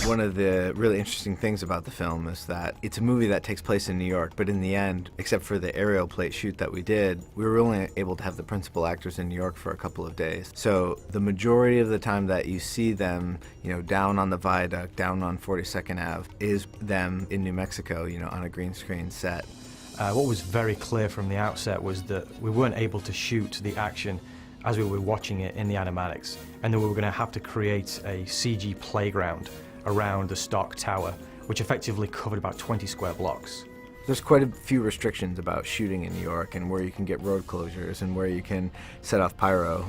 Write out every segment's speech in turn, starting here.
One of the really interesting things about the film is that it's a movie that takes place in New York, but in the end, except for the aerial plate shoot that we did, we were only able to have the principal actors in New York for a couple of days. So the majority of the time that you see them, down on the viaduct, down on 42nd Ave, is them in New Mexico, on a green screen set. What was very clear from the outset was that we weren't able to shoot the action as we were watching it in the animatics, and that we were going to have to create a CG playground around the stock tower, which effectively covered about 20 square blocks. There's quite a few restrictions about shooting in New York, and where you can get road closures and where you can set off pyro,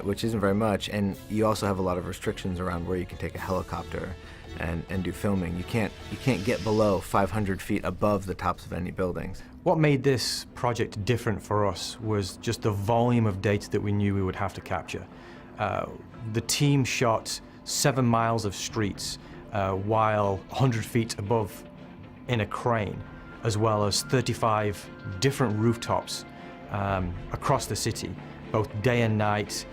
which isn't very much, and you also have a lot of restrictions around where you can take a helicopter and do filming. You can't get below 500 feet above the tops of any buildings. What made this project different for us was just the volume of data that we knew we would have to capture. The team shot 7 miles of streets while 100 feet above in a crane, as well as 35 different rooftops across the city, both day and night,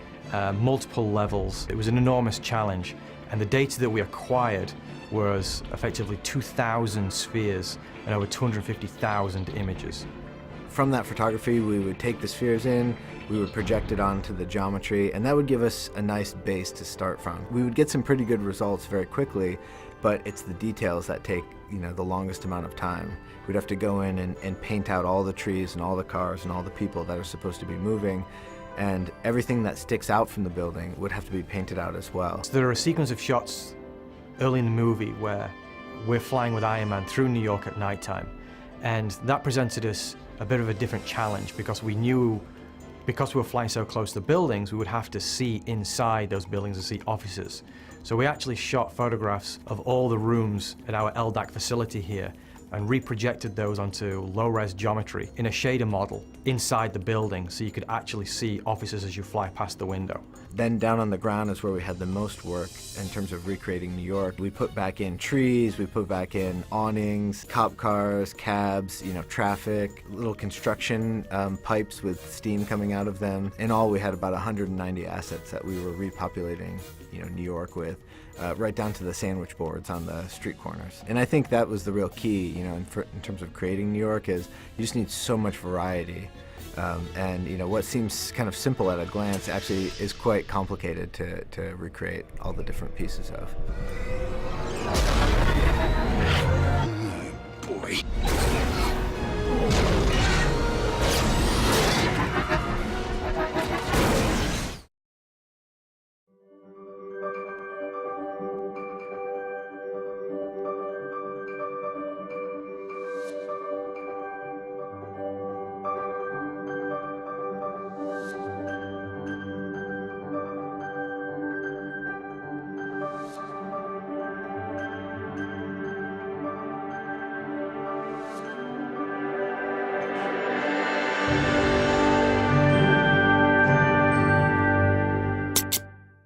multiple levels. It was an enormous challenge, and the data that we acquired was effectively 2,000 spheres and over 250,000 images. From that photography, we would take the spheres in, we would project it onto the geometry, and that would give us a nice base to start from. We would get some pretty good results very quickly, but it's the details that take, the longest amount of time. We'd have to go in and paint out all the trees and all the cars and all the people that are supposed to be moving, and everything that sticks out from the building would have to be painted out as well. So there are a sequence of shots early in the movie where we're flying with Iron Man through New York at nighttime, and that presented us a bit of a different challenge because we knew, because we were flying so close to buildings, we would have to see inside those buildings and see offices. So we actually shot photographs of all the rooms at our LDAC facility here and reprojected those onto low-res geometry in a shader model inside the building so you could actually see offices as you fly past the window. Then down on the ground is where we had the most work in terms of recreating New York. We put back in trees, we put back in awnings, cop cars, cabs, traffic, little construction pipes with steam coming out of them. In all, we had about 190 assets that we were repopulating, New York with, right down to the sandwich boards on the street corners. And I think that was the real key, in terms of creating New York, is you just need so much variety. And what seems kind of simple at a glance actually is quite complicated to recreate all the different pieces of. Boy.